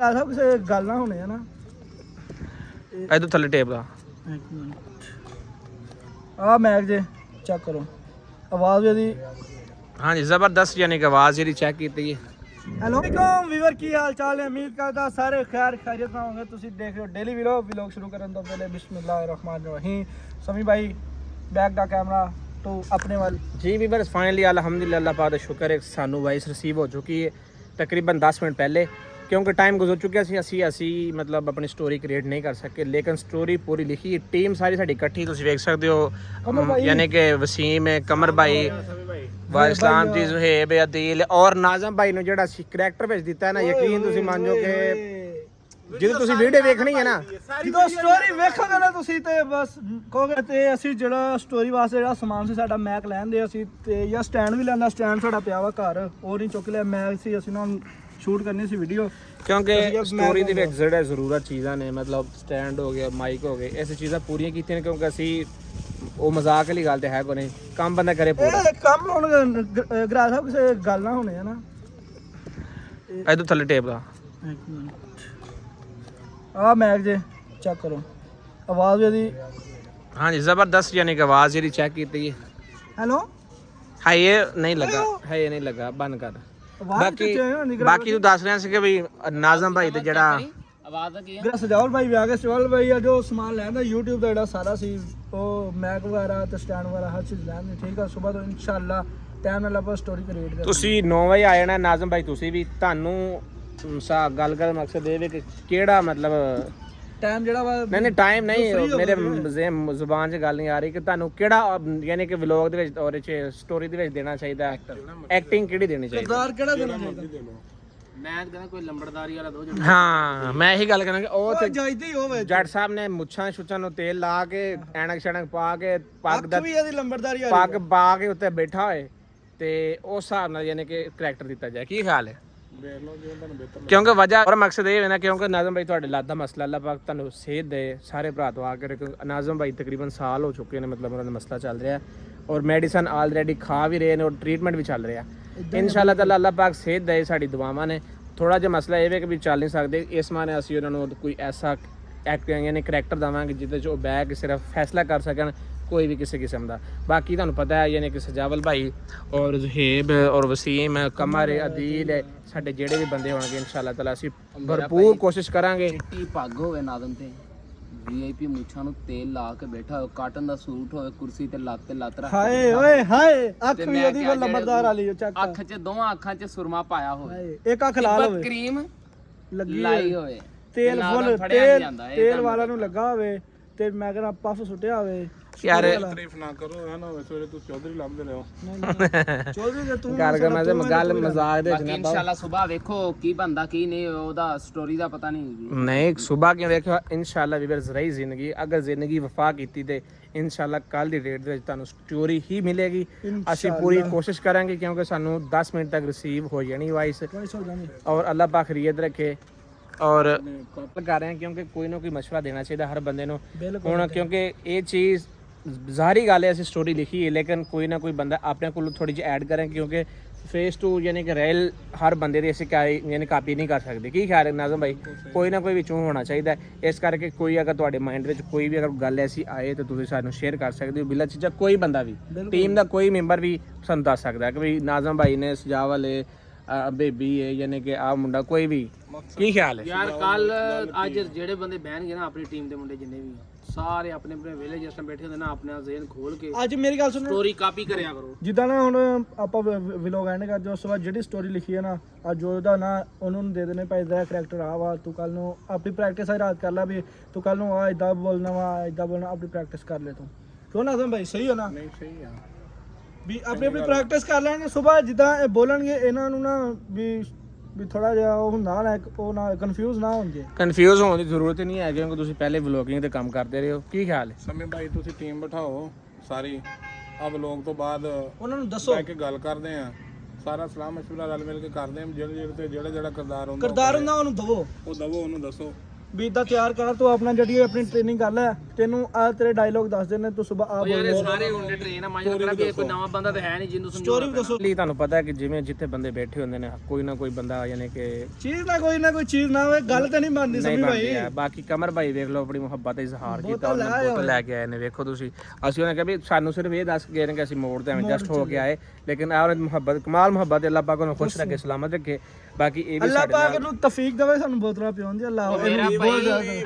ऐसा किसी गल ना होने है ना इधर थले टेप ला आ मैग जे चेक करो आवाज यदि हाँ जी जबरदस्त यानी कि आवाज जी चेक की है। हेलो ਵੀਵਰ ਕੀ ਹਾਲ ਚਾਲ ਹੈ ਉਮੀਦ ਕਰਦਾ ਸਾਰੇ ਖੈਰ ਖੈਰੀਅਤ ਨਾਲ ਹੋਣਗੇ ਤੁਸੀਂ ਦੇਖ ਰਹੇ ਹੋ ਡੇਲੀ ਵਲੌਗ ਸ਼ੁਰੂ ਕਰਨ ਤੋਂ ਪਹਿਲੇ ਬਿਸਮਿਲ੍ਲਾਹਿਰਰਹਿਮਾਨਿਰਰਹੀਮ ਸਮੀ ਭਾਈ बैक का कैमरा तो अपने वाल जी वीवर्स फाइनली अल्हम्दुलिल्लाह अल्लाह पाक दा शुक्र है सानू वॉइस रिसीव हो चुकी है तकरीबन 10 मिनट पहले क्योंकि टाइम गुजर चुका सी असी मतलब अपनी स्टोरी क्रिएट नहीं कर सके लेकिन स्टोरी पूरी लिखी टीम सारी साडी इकट्ठी तुसीं वेख सकते हो यानी कि वसीम कमर भाई वाइसलाम जी जुहेब अदील और नाज़म भाई नु जेड़ा करैक्टर भेज दिता है ना यकीन तुसीं मान जो कि ਜਦੋਂ ਤੁਸੀਂ ਵੀਡੀਓ ਵੇਖਣੀ ਹੈ ਨਾ ਜਦੋਂ ਸਟੋਰੀ ਵੇਖੋਗੇ ਨਾ ਤੁਸੀਂ ਤੇ ਬਸ ਕਹੋਗੇ ਤੇ ਅਸੀਂ ਜਿਹੜਾ ਸਟੋਰੀ ਵਾਸਤੇ ਜਿਹੜਾ ਸਮਾਨ ਸੀ ਸਾਡਾ ਮੈਕ ਲੈਂਦੇ ਅਸੀਂ ਤੇ ਜਾਂ ਸਟੈਂਡ ਵੀ ਲੈਂਦਾ ਸਟੈਂਡ ਸਾਡਾ ਪਿਆ ਵਾ ਘਰ ਉਹ ਨਹੀਂ ਚੁੱਕ ਲਿਆ ਮੈਕ ਸੀ ਅਸੀਂ ਨਾ ਸ਼ੂਟ ਕਰਨੀ ਸੀ ਵੀਡੀਓ ਕਿਉਂਕਿ ਸਟੋਰੀ ਦੇ ਵਿੱਚ ਜਿਹੜਾ ਜ਼ਰੂਰਤ ਚੀਜ਼ਾਂ ਨੇ ਮਤਲਬ ਸਟੈਂਡ ਹੋ ਗਿਆ ਮਾਈਕ ਹੋ ਗਏ ਐਸੀ ਚੀਜ਼ਾਂ ਪੂਰੀਆਂ ਕੀਤੀਆਂ ਨੇ ਕਿਉਂਕਿ ਅਸੀਂ ਉਹ ਮਜ਼ਾਕ ਵਾਲੀ ਗੱਲ ਤੇ ਹੈ ਕੋਈ ਨਹੀਂ ਕੰਮ ਬੰਦਾ ਕਰੇ ਪੂਰਾ ਇਹ ਕੰਮ ਹੁਣ ਗਰਾ ਸਾਹਿਬ ਕਿਸੇ ਗੱਲ ਨਾ ਹੋਣੇ ਹੈ ਨਾ ਇਧਰ ਥੱਲੇ ਟੇਪ ਲਾ आ मैग जे चेक करो आवाज यदि हाँ जी जबरदस्त यानी कि आवाज जी चेक की है। हेलो है ये नहीं लगा है ये नहीं लगा बंद कर बाकी तू दस रहा सी कि भी नाज़म भाई ते जेड़ा आवाज की है सजावल भाई भी आ गए सजावल भाई जो सामान लैंदा YouTube दा जेड़ा सारा सी ओ मैक वगैरह ते स्टैंड वगैरह हर चीज लैंदे ठीक है सुबह तो इंशाल्लाह टाइम नाल ਆਪਾਂ स्टोरी क्रिएट करेंगे ਤੁਸੀਂ 9 ਵਜੇ ਆ ਜਾਣਾ ਨਾਜ਼ਮ ਭਾਈ ਤੁਸੀਂ ਵੀ ਤੁਹਾਨੂੰ ਗੱਲ ਕਰਨ ਦਾ ਮਕਸਦ ਇਹ ਹੈ ਕਿ ਕਿਹੜਾ ਮਤਲਬ ਟਾਈਮ ਜਿਹੜਾ ਵਾ ਨਹੀਂ ਟਾਈਮ ਨਹੀਂ ਮੇਰੇ ਜ਼ੁਬਾਨ 'ਚ ਗੱਲ ਨਹੀਂ ਆ ਰਹੀ ਕਿ ਤੁਹਾਨੂੰ ਕਿਹੜਾ ਯਾਨੀ ਕਿ ਵਲੌਗ ਦੇ ਵਿੱਚ ਔਰ ਸਟੋਰੀ ਦੇ ਵਿੱਚ ਦੇਣਾ ਚਾਹੀਦਾ ਐਕਟਿੰਗ ਕਿਹੜੀ ਦੇਣੀ ਚਾਹੀਦੀ ਕਿਰਦਾਰ ਕਿਹੜਾ ਦੇਣਾ ਚਾਹੀਦਾ ਮੈਂ ਕਹਿੰਦਾ ਕੋਈ ਲੰਬੜਦਾਰੀ ਵਾਲਾ ਦੋ ਹਾਂ ਮੈਂ ਇਹੀ ਗੱਲ ਕਰਾਂਗਾ ਉਹ ਤੇ ਜਾਇਦੀ ਹੋਵੇ ਜੱਟ ਸਾਹਿਬ ਨੇ ਮੁੱਛਾਂ ਛੁੱਛਾਂ ਨੂੰ ਤੇਲ ਲਾ ਕੇ ਐਨਕ ਸ਼ਣਕ ਪਾ ਕੇ ਪੱਗ ਦਾ ਵੀ ਇਹਦੀ ਲੰਬੜਦਾਰੀ ਵਾਲੀ ਪੱਗ ਪਾ ਕੇ ਉੱਤੇ ਬੈਠਾ ਹੋਏ ਤੇ ਉਸ ਹਿਸਾਬ ਨਾਲ ਯਾਨੀ ਕਿ ਕਰੈਕਟਰ ਦਿੱਤਾ ਜਾਏ ਕੀ ਖਿਆਲ ਹੈ ਕਿਉਂਕਿ ਵਜ੍ਹਾ ਔਰ ਮਕਸਦ ਇਹ ਹੈ ਨਾ ਕਿਉਂਕਿ ਨਾਜ਼ਮ ਭਾਈ ਤੁਹਾਡੇ ਲੱਤ ਦਾ ਮਸਲਾ ਅੱਲਾਹ ਪਾਕ ਤੁਹਾਨੂੰ ਸਿਹਤ ਦੇ ਸਾਰੇ ਭਰਾ ਤੋਂ ਆ ਕੇ ਨਾਜ਼ਮ ਭਾਈ ਤਕਰੀਬਨ ਸਾਲ ਹੋ ਚੁੱਕੇ ਨੇ ਮਤਲਬ ਉਹਨਾਂ ਦਾ ਮਸਲਾ ਚੱਲ ਰਿਹਾ ਔਰ ਮੈਡੀਸਨ ਆਲਰੇਡੀ ਖਾ ਵੀ ਰਹੇ ਨੇ ਔਰ ਟ੍ਰੀਟਮੈਂਟ ਵੀ ਚੱਲ ਰਿਹਾ ਇਨਸ਼ਾਅੱਲਾ ਤਾਲਾ ਅੱਲਾਹ ਪਾਕ ਸਿਹਤ ਦੇ ਸਾਡੀ ਦੁਆਵਾਂ ਨੇ ਥੋੜਾ ਜਿਹਾ ਮਸਲਾ ਇਹ ਹੈ ਕਿ ਵੀ ਚੱਲ ਨਹੀਂ ਸਕਦੇ ਇਸ ਮਾਨੇ ਅਸੀਂ ਉਹਨਾਂ ਨੂੰ ਕੋਈ ਐਸਾ ਐਕਟਿੰਗ ਯਾਨੀ ਕਰੈਕਟਰ ਦੇਵਾਂਗੇ ਜਿਹਦੇ 'ਚ ਉਹ ਬਹਿ ਕੇ ਸਿਰਫ ਫੈਸਲਾ ਕਰ ਸਕਣ कोई भी किसी किस्म का बाकी तुहानू पता है यानी कि सजावल भाई और जुहेब और वसीम कमर अदील साडे जेड़े भी बंदे होणगे इंशाअल्लाह ताला असीं भरपूर कोशिश करांगे ਚਿੱਟੀ ਪੱਗ ਹੋਵੇ ਨਾਦਮ ਤੇ ਵੀਆਈਪੀ ਮੁੱਛਾਂ ਨੂੰ ਤੇਲ ਲਾ ਕੇ ਬੈਠਾ ਹੋਵੇ ਕਾਟਨ ਦਾ ਸੂਟ ਹੋਵੇ ਕੁਰਸੀ ਤੇ ਲੱਤ ਰੱਖ ਹਾਏ ਓਏ ਹਾਏ ਅੱਖ ਵੀ ਉਹਦੀ ਲੰਬੜਦਾਰ ਵਾਲੀ ਚੱਕ ਅੱਖ 'ਚ ਦੋਵਾਂ ਅੱਖਾਂ 'ਚ ਸੁਰਮਾ ਪਾਇਆ ਹੋਵੇ ਹਾਏ ਇੱਕ ਅੱਖ ਲਾਲ ਹੋਵੇ ਕਰੀਮ ਲੱਗੀ ਲਾਈ ਹੋਵੇ ਤੇਲ ਫੁੱਲ ਤੇਲ ਵਾਲਾ ਨੂੰ ਲੱਗਾ ਹੋਵੇ ਤੇ ਮੈਂ ਕਹਿੰਦਾ ਪਫ ਸੁੱਟਿਆ ਹੋਵੇ यार तारीफ ना करो है ना वैसे तो चौधरी लांबे रहो ਚੌਧਰੀ ਜੇ ਤੂੰ ਗੱਲ ਕਰਨਾ ਤੇ ਗੱਲ ਮਜ਼ਾਕ ਦੇ ਬਾਕੀ ਇਨਸ਼ਾਅੱਲਾ ਸਵੇਰ ਵੇਖੋ ਕੀ ਬੰਦਾ ਕੀ ਨਹੀਂ ਉਹਦਾ ਸਟੋਰੀ ਦਾ ਪਤਾ ਨਹੀਂ ਨਹੀਂ ਸੁਬਹ ਕਿਉਂ ਵੇਖੋ ਇਨਸ਼ਾਅੱਲਾ ਵੀਵਰਸ ਰਹੀ ਜ਼ਿੰਦਗੀ ਅਗਰ ਜ਼ਿੰਦਗੀ ਵਫਾ ਕੀਤੀ ਤੇ ਇਨਸ਼ਾਅੱਲਾ ਕੱਲ ਦੀ ਡੇਟ ਦੇ ਵਿੱਚ ਤੁਹਾਨੂੰ ਸਟੋਰੀ ਹੀ ਮਿਲੇਗੀ ਅਸੀਂ ਪੂਰੀ ਕੋਸ਼ਿਸ਼ ਕਰਾਂਗੇ ਕਿਉਂਕਿ ਸਾਨੂੰ 10 ਮਿੰਟ ਤੱਕ ਰਿਸੀਵ ਹੋ ਜਾਣੀ ਵਾਇਸ ਔਰ ਅੱਲਾਹ ਪਾਕ ਖੈਰੀਅਤ ਰੱਖੇ और कर रहे हैं क्योंकि कोई ना कोई मशवरा देना चाहिए हर बंदे ਨੂੰ ਹੁਣ ਕਿਉਂਕਿ ਇਹ ਚੀਜ਼ ਜ਼ਾਹਰੀ ਗੱਲ ਹੈ ਅਸੀਂ ਸਟੋਰੀ ਲਿਖੀ ਹੈ ਲੇਕਿਨ ਕੋਈ ਨਾ ਕੋਈ ਬੰਦਾ ਆਪਣੇ ਕੋਲ ਥੋੜੀ ਜਿਹੀ ਐਡ ਕਰਾਂ ਕਿਉਂਕਿ ਫੇਸ ਟੂ ਯਾਨੀ ਕਿ ਰੀਅਲ ਹਰ ਬੰਦੇ ਦੀ ਅਸੀਂ ਯਾਨੀ ਕਾਪੀ ਨਹੀਂ ਕਰ ਸਕਦੇ ਕੀ ਖਿਆਲ ਹੈ ਨਾਜ਼ਮ ਭਾਈ ਕੋਈ ਨਾ ਕੋਈ ਵਿੱਚੋਂ ਹੋਣਾ ਚਾਹੀਦਾ ਇਸ ਕਰਕੇ ਕੋਈ ਅਗਰ ਤੁਹਾਡੇ ਮਾਈਂਡ ਵਿੱਚ ਕੋਈ ਵੀ ਅਗਰ ਗੱਲ ਐਸੀ ਆਏ ਤਾਂ ਤੁਸੀਂ ਸਾਨੂੰ ਸ਼ੇਅਰ ਕਰ ਸਕਦੇ ਹੋ ਬਿਲਾ ਚੀਜ਼ਾਂ ਕੋਈ ਬੰਦਾ ਵੀ ਟੀਮ ਦਾ ਕੋਈ ਮੈਂਬਰ ਵੀ ਸਾਨੂੰ ਦੱਸ ਸਕਦਾ ਕਿ ਵੀ ਨਾਜ਼ਮ ਭਾਈ ਨੇ ਸਜਾਵਲ ਹੈ ਬੇਬੀ ਹੈ ਯਾਨੀ ਕਿ ਆ ਮੁੰਡਾ ਕੋਈ ਵੀ ਕੀ ਖਿਆਲ ਹੈ ਯਾਰ ਕੱਲ ਅੱਜ ਜਿਹੜੇ ਬੰਦੇ ਬਹਿਣਗੇ ਨਾ ਆਪਣੀ ਟੀਮ ਦੇ ਮੁੰਡੇ ਜਿੰਨੇ ਵੀ ਸਾਰੇ ਆਪਣੇ ਆਪਣੇ ਵਿਲੇ ਜਿਸ ਟਾਈਮ ਬੈਠੇ ਹੁੰਦੇ ਨਾ ਆਪਣਾ ਜ਼ੇਨ ਖੋਲ ਕੇ ਅੱਜ ਮੇਰੀ ਗੱਲ ਸੁਣੋ ਸਟੋਰੀ ਕਾਪੀ ਕਰਿਆ ਕਰੋ ਜਿੱਦਾਂ ਨਾ ਹੁਣ ਆਪਾਂ ਵਲੌਗ ਐਂਡ ਕਰਦੇ ਉਸ ਤੋਂ ਬਾਅਦ ਜਿਹੜੀ ਸਟੋਰੀ ਲਿਖੀ ਹੈ ਨਾ ਅੱਜ ਉਹਦਾ ਨਾ ਉਹਨੂੰ ਦੇ ਦੇਣੇ ਭਾਈ ਦਾ ਕਰੈਕਟਰ ਆ ਵਾ ਤੂੰ ਕੱਲ ਨੂੰ ਆਪਣੀ ਪ੍ਰੈਕਟਿਸ ਸਾਰੀ ਰਾਤ ਕਰ ਲੈ ਵੀ ਤੂੰ ਕੱਲ ਨੂੰ ਆ ਇਦਾਂ ਬੋਲਣਾ ਵਾ ਇਦਾਂ ਬੋਲਣਾ ਆਪਣੀ ਪ੍ਰੈਕਟਿਸ ਕਰ ਲੈ ਤੂੰ ਕਿਉਂ ਨਾ ਭਾਈ ਸਹੀ ਹੋ ਨਾ नहीं सही है ਵੀ ਆਪਣੀ ਪ੍ਰੈਕਟਿਸ ਕਰ ਲੈਣਗੇ ਸਵੇਰ ਜਿੱਦਾਂ ਇਹ ਬੋਲਣਗੇ ਇਹਨਾਂ ਨੂੰ ਨਾ ਵੀ ਥੋੜਾ ਜਿਹਾ ਉਹ ਹੁੰਦਾ ਨਾ ਉਹ ਨਾ ਕਨਫਿਊਜ਼ ਨਾ ਹੋਣਗੇ ਕਨਫਿਊਜ਼ ਹੋਣ ਦੀ ਜ਼ਰੂਰਤ ਨਹੀਂ ਹੈ ਕਿਉਂਕਿ ਤੁਸੀਂ ਪਹਿਲੇ ਵਲੌਗਿੰਗ ਤੇ ਕੰਮ ਕਰਦੇ ਰਹੇ ਹੋ ਕੀ ਖਿਆਲ ਹੈ ਸਮੇਂ ਭਾਈ ਤੁਸੀਂ ਟੀਮ ਬਿਠਾਓ ਸਾਰੀ ਆ ਵਲੋਗ ਤੋਂ ਬਾਅਦ ਉਹਨਾਂ ਨੂੰ ਦੱਸੋ ਬੈ ਕੇ ਗੱਲ ਕਰਦੇ ਆ ਸਾਰਾ ਸਲਾਹ ਮਸ਼ਵਰਾ ਰਲ ਮਿਲ ਕੇ ਕਰਦੇ ਆ ਜਿਹੜਾ ਕਿਰਦਾਰ ਹੁੰਦਾ ਉਹਨੂੰ ਦਵੋ ਉਹ ਦਵੋ ਉਹਨੂੰ ਦੱਸੋ ਵੀ ਇਦਾਂ ਤਿਆਰ ਕਰ, ਤੂੰ ਆਪਣਾ ਜਿਹੜੀ ਆਪਣੀ ਟ੍ਰੇਨਿੰਗ ਕਰ ਲੈ, ਤੈਨੂੰ ਆ ਤੇਰੇ ਡਾਇਲੋਗ ਦੱਸ ਦੇਣੇ, ਤੂੰ ਸਵੇਰ ਆ ਯਾਰ ਇਹ ਬੋਲ। ਸਾਰੇ ਹੁੰਦੇ ਟ੍ਰੇਨ ਆ, ਮਾਈਂਡ ਰੱਖਣਾ ਵੀ ਇਹ ਕੋਈ ਨਵਾਂ ਬੰਦਾ ਤਾਂ ਹੈ ਨਹੀਂ ਜਿਹਨੂੰ ਸਟੋਰੀ ਵੀ ਦੱਸੋ। ਲਈ ਤੁਹਾਨੂੰ ਪਤਾ ਹੈ ਕਿ ਜਿਵੇਂ ਜਿੱਥੇ ਬੰਦੇ ਬੈਠੇ ਹੁੰਦੇ ਨੇ ਕੋਈ ਨਾ ਕੋਈ ਬੰਦਾ ਯਾਨੀ ਕਿ ਚੀਜ਼ ਨਾ ਕੋਈ ਚੀਜ਼ ਨਾ ਹੋਵੇ, ਗੱਲ ਤਾਂ ਨਹੀਂ ਬਣਦੀ ਨਹੀਂ ਸਮਝ ਬਣਦੀ ਭਾਈ। ਹੈ। ਬਾਕੀ ਕਮਰ ਭਾਈ ਵੇਖ ਲਓ ਆਪਣੀ ਮੁਹੱਬਤ ਦਾ ਇਜ਼ਹਾਰ ਕੀਤਾ, ਬੋਤਲ ਉਹਨੇ ਲੈ ਬੋਤਲ ਲੈ ਕੇ ਆਏ ਨੇ, ਵੇਖੋ ਤੁਸੀਂ। ਅਸੀਂ ਉਹਨੇ ਕਿਹਾ ਵੀ ਸਾਨੂੰ ਸਿਰਫ ਇਹ ਦੱਸ ਗਏ ਨੇ ਕਿ ਅਸੀਂ ਮੋੜ ਤੇ ਜਸਟ ਹੋ ਕੇ ਆਏ, ਲੇਕਿਨ ਆਹ ਮੁਹੱਬਤ, ਕਮਾਲ ਮੁਹੱਬਤ, ਅੱਲਾਹ ਪਾਕ ਨੂੰ ਖੁਸ਼ ਰੱਖੇ, ਸਲਾਮਤ ਰੱਖੇ। ਬਾਕੀ ਇਹ ਵੀ ਅੱਲਾਹ ਸਾਡੇ ਪਾਕ ਨਾਲ ਨੂੰ ਤੌਫੀਕ ਦੇਵੇ ਸਾਨੂੰ ਬੋਤਲਾਂ ਪਿਆਉਣ ਦੀ। ਅੱਲਾਹ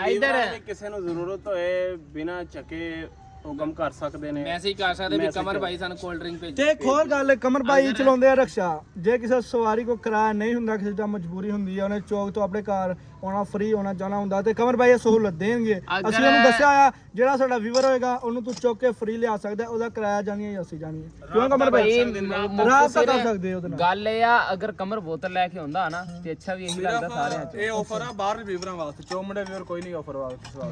ਇੱਧਰ ਕਿਸੇ ਨੂੰ ਜ਼ਰੂਰਤ ਹੋਏ ਬਿਨਾ ਚੱਕੇ ਹੁਕਮ ਕਰ ਸਕਦੇ ਨੇ। ਮੈਸੇਜ ਕਰ ਸਕਦੇ ਵੀ ਕਮਰ ਭਾਈ ਸਾਨੂੰ ਕੋਲਡ ਡਰਿੰਕ ਭੇਜ। ਤੇ ਇੱਕ ਹੋਰ ਗੱਲ, ਕਮਰ ਭਾਈ ਚਲਾਉਂਦੇ ਆ ਰਕਸ਼ਾ। ਜੇ ਕਿਸੇ ਸਵਾਰੀ ਕੋ ਕਿਰਾਇਆ ਨਹੀਂ ਹੁੰਦਾ, ਕਿਸੇ ਦਾ ਮਜਬੂਰੀ ਹੁੰਦੀ ਹੈ, ਉਹਨੇ ਚੌਕ ਤੋਂ ਆਪਣੇ ਘਰ ਆਉਣਾ, ਫ੍ਰੀ ਹੋਣਾ ਚਾਹਣਾ ਹੁੰਦਾ, ਤੇ ਕਮਰ ਭਾਈ ਇਹ ਸਹੂਲਤ ਦੇਣਗੇ। ਅਸੀਂ ਉਹਨੂੰ ਦੱਸਿਆ ਆ ਜਿਹੜਾ ਸਾਡਾ ਵੀਵਰ ਹੋਏਗਾ ਉਹਨੂੰ ਤੂੰ ਚੁੱਕ ਕੇ ਫ੍ਰੀ ਲਿਆ ਸਕਦਾ, ਉਹਦਾ ਕਿਰਾਇਆ ਜਾਣੀ ਹੈ ਅਸੀਂ ਜਾਣੀ ਹੈ। ਕਿਉਂ ਕਮਰ ਭਾਈ ਰਾਬਤਾ ਕਰ ਸਕਦੇ ਹੋ ਉਹਦੇ ਨਾਲ। ਗੱਲ ਇਹ ਆ, ਅਗਰ ਕਮਰ ਬੋਤਲ ਲੈ ਕੇ ਆਉਂਦਾ ਨਾ ਤੇ ਅੱਛਾ ਵੀ ਇਹੀ ਲੱਗਦਾ ਸਾਰਿਆਂ ਚ। ਇਹ ਆਫਰ ਆ ਬਾਹਰ ਰਿਵੀਵਰਾਂ ਵਾਸਤੇ, ਚੋਮੜੇ ਵੀਰ ਕੋਈ ਨਹੀਂ ਆਫਰ ਵਾਸਤੇ।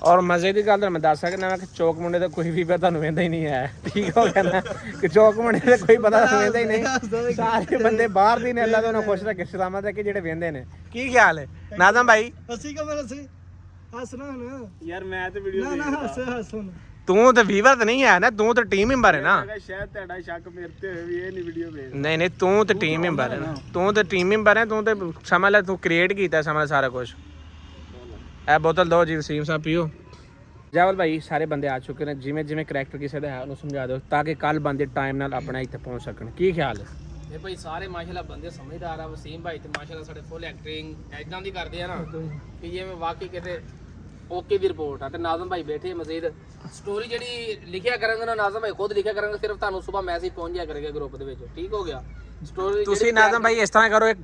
ਔਰ ਮਜ਼ੇ ਦੀ ਗੱਲ ਤਾਂ ਮੈਂ ਦੱਸ ਸਕਦਾ ਹਾਂ ਕਿ ਚੌਕ ਮੁੰਡੇ ਦਾ ਕੋਈ ਵੀ ਤੁਹਾਨੂੰ ਵੇਂਦਾ ਹੀ ਨਹੀਂ ਹੈ, ਠੀਕ ਹੋ ਗਿਆ ਨਾ, ਕਿ ਚੌਕ ਮੁੰਡੇ ਦਾ ਕੋਈ ਬੰਦਾ ਤੁਹਾਨੂੰ ਵੇਂਦਾ ਹੀ ਨਹੀਂ, ਸਾਰੇ ਬੰਦੇ ਬਾਹਰ ਦੀ ਨੇ, ਅੱਲਾਹ ਤੋਂ ਉਹਨੂੰ ਖੁਸ਼ ਰੱਖੇ, ਸਲਾਮਤ ਰੱਖੇ ਜਿਹੜੇ ਵੇਂਦੇ ਨੇ। ਕੀ ਖਿਆਲ ਹੈ ਨਾਜ਼ਮ ਭਾਈ? ਅਸੀਂ ਕਮਰ ਅਸੀਂ ਹੱਸਣਾ ਹੁਣ ਯਾਰ ਮੈਂ ਤੇ ਵੀਡੀਓ ਨਾ ਹੱਸ ਹੁਣ। ਤੂੰ ਤੇ ਵੀਵਰ ਤਾਂ ਨਹੀਂ ਹੈ ਨਾ, ਤੂੰ ਤਾਂ ਟੀਮ ਮੈਂਬਰ ਹੈ ਨਾ। ਸ਼ਾਇਦ ਤੁਹਾਡਾ ਸ਼ੱਕ ਮੇਰੇ ਤੇ ਹੋਵੇ ਵੀ ਇਹ ਨਹੀਂ ਵੀਡੀਓ ਵੇਖ। ਨਹੀਂ ਤੂੰ ਤੇ ਟੀਮ ਮੈਂਬਰ ਹੈ ਨਾ, ਤੂੰ ਤੇ ਟੀਮ ਮੈਂਬਰ ਹੈ, ਤੂੰ ਤੇ ਸਮਝ ਲੈ ਤੂੰ ਕ੍ਰੀਏਟ ਕੀਤਾ, ਸਮਝ ਲੈ ਸਾਰਾ ਕੁਝ। ਇਹ ਬੋਤਲ ਦੋ ਜੀ, ਵਸੀਮ ਸਾਹਿਬ ਪੀਓ। ਜਾਵਲ ਭਾਈ ਸਾਰੇ ਬੰਦੇ ਆ ਚੁੱਕੇ ਨੇ, ਜਿਵੇਂ ਜਿਵੇਂ ਕਰੈਕਟਰ ਕਿਸੇ ਦਾ ਹੈ ਉਹਨੂੰ ਸਮਝਾ ਦਿਓ ਤਾਂ ਕਿ ਕੱਲ ਬੰਦੇ ਟਾਈਮ ਨਾਲ ਆਪਣਾ ਇੱਥੇ ਪਹੁੰਚ ਸਕਣ। ਕੀ ਖਿਆਲ ਹੈ? ਇਹ ਭਾਈ ਸਾਰੇ ਮਾਸ਼ਾਅੱਲਾ ਬੰਦੇ ਸਮਝਦਾਰ ਆ। ਵਸੀਮ ਭਾਈ ਤੇ ਮਾਸ਼ਾਅੱਲਾ ਸਾਡੇ ਫੁੱਲ ਐਕਟਿੰਗ ਐਦਾਂ ਦੀ ਕਰਦੇ ਆ ਨਾ ਕਿ ਜਿਵੇਂ ਵਾਕਈ ਕਿਤੇ ਓਕੇ ਦੀ ਰਿਪੋਰਟ ਆ। ਤੇ ਨਾਜ਼ਮ ਭਾਈ ਬੈਠੇ ਮਜ਼ੀਦ ਸਟੋਰੀ ਜਿਹੜੀ ਲਿਖਿਆ ਕਰਾਂਗੇ ਨਾ, ਨਾਜ਼ਮ ਭਾਈ ਖੁਦ ਲਿਖਿਆ ਕਰਾਂਗੇ, ਸਿਰਫ ਤੁਹਾਨੂੰ ਸਵੇਰ ਮੈਸੇਜ ਪਹੁੰਚ ਜਾਇਆ ਕਰੇਗਾ ਗਰੁੱਪ ਦੇ ਵਿੱਚ, ਠੀਕ ਹੋ ਗਿਆ। ਸਟੋਰੀ ਤੁਸੀਂ ਨਾਜ਼ਮ ਭਾਈ ਇਸ ਤਰ੍ਹਾਂ ਕਰੋ, ਇੱਕ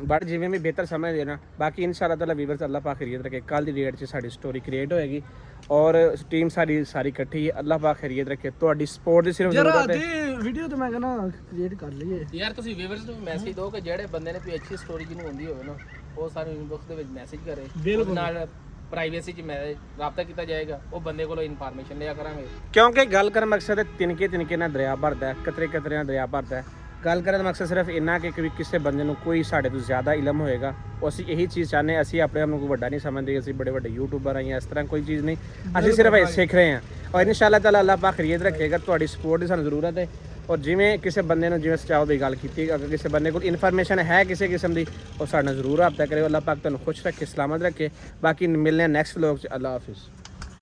ਬੜ ਜਿਵੇਂ ਵੀ ਬਿਹਤਰ ਸਮਝਦੇ ਨਾ। ਬਾਕੀ ਇਨਸ਼ਾਅੱਲਾ ਤਾਲਾ ਵੀਵਰਸ ਅੱਲਾਹ ਪਾਕ ਖੈਰੀਅਤ ਰੱਖੇ, ਕੱਲ ਦੀ ਡੇਟ 'ਚ ਸਾਡੀ ਸਟੋਰੀ ਕ੍ਰੀਏਟ ਹੋਏਗੀ ਔਰ ਟੀਮ ਸਾਰੀ ਇਕੱਠੀ ਹੈ। ਅੱਲਾਹ ਪਾਕ ਖੈਰੀਅਤ ਰੱਖੇ, ਤੁਹਾਡੀ ਸਪੋਰਟ ਦੀ ਸਿਰਫ ਜ਼ਰੂਰਤ ਹੈ। ਜਰਾ ਵੀਡੀਓ ਤੇ ਮੈਂ ਕਹਿੰਦਾ ਕ੍ਰੀਏਟ ਕਰ ਲਈਏ ਯਾਰ ਤੁਸੀਂ ਵੀਵਰਸ ਨੂੰ ਮੈਸੇਜ ਦਿਓ ਕਿ ਜਿਹੜੇ ਬੰਦੇ ਨੇ ਕੋਈ ਅੱਛੀ ਸਟੋਰੀ ਜਿਹਨੂੰ ਹੁੰਦੀ ਹੋਵੇ ਨਾ, ਉਹ ਸਾਨੂੰ ਇਨਬਾਕਸ ਦੇ ਵਿੱਚ ਮੈਸੇਜ ਕਰੇ, ਉਹਦੇ ਨਾਲ ਪ੍ਰਾਈਵੇਸੀ 'ਚ ਰਾਬਤਾ ਕੀਤਾ ਜਾਏਗਾ, ਉਹ ਬੰਦੇ ਕੋਲੋਂ ਇਨਫੋਰਮੇਸ਼ਨ ਲਿਆ ਕਰਾਂਗੇ। ਕਿਉਂਕਿ ਗੱਲ ਕਰਨ ਮਕਸਦ ਹੈ ਤਿਨਕੇ ਨਾਲ ਦਰਿਆ ਭਰਦਾ ਹੈ, ਕਤਰੇ ਨਾਲ ਦਰਿਆ ਭਰਦਾ ਹੈ। ਗੱਲ ਕਰਨ ਦਾ ਮਕਸਦ ਸਿਰਫ ਇੰਨਾ ਕਿ ਕਿਸੇ ਬੰਦੇ ਨੂੰ ਕੋਈ ਸਾਡੇ ਤੋਂ ਜ਼ਿਆਦਾ ਇਲਮ ਹੋਏਗਾ, ਉਹ ਅਸੀਂ ਇਹੀ ਚੀਜ਼ ਚਾਹੁੰਦੇ। ਅਸੀਂ ਆਪਣੇ ਆਪ ਨੂੰ ਕੋਈ ਵੱਡਾ ਨਹੀਂ ਸਮਝਦੇ, ਅਸੀਂ ਬੜੇ ਵੱਡੇ ਯੂਟਿਊਬਰ ਆਏ, ਇਸ ਤਰ੍ਹਾਂ ਕੋਈ ਚੀਜ਼ ਨਹੀਂ। ਅਸੀਂ ਸਿਰਫ ਇਹ ਸਿੱਖ ਰਹੇ ਹਾਂ ਔਰ ਇਨਸ਼ਾਅੱਲਾ ਤਾਲਾ ਅੱਲਾਹ ਪਾਕ ਖੈਰੀਅਤ ਰੱਖੇਗਾ। ਤੁਹਾਡੀ ਸਪੋਰਟ ਦੀ ਸਾਨੂੰ ਜ਼ਰੂਰਤ ਹੈ। ਔਰ ਜਿਵੇਂ ਕਿਸੇ ਬੰਦੇ ਨੂੰ ਜਿਵੇਂ ਚਾਹੋ ਵੀ ਗੱਲ ਕੀਤੀ, ਅਗਰ ਕਿਸੇ ਬੰਦੇ ਕੋਲ ਇਨਫੋਰਮੇਸ਼ਨ ਹੈ ਕਿਸੇ ਕਿਸਮ ਦੀ, ਉਹ ਸਾਡੇ ਨਾਲ ਜ਼ਰੂਰ ਰਾਬਤਾ ਕਰੇ। ਅੱਲਾਹ ਪਾਕ ਤੁਹਾਨੂੰ ਖੁਸ਼ ਰੱਖੇ, ਸਲਾਮਤ ਰੱਖੇ। ਬਾਕੀ ਮਿਲਨੇ ਨੈਕਸਟ ਵਲੌਗ 'ਚ। ਅੱਲਾਹ ਹਾਫਿਜ਼।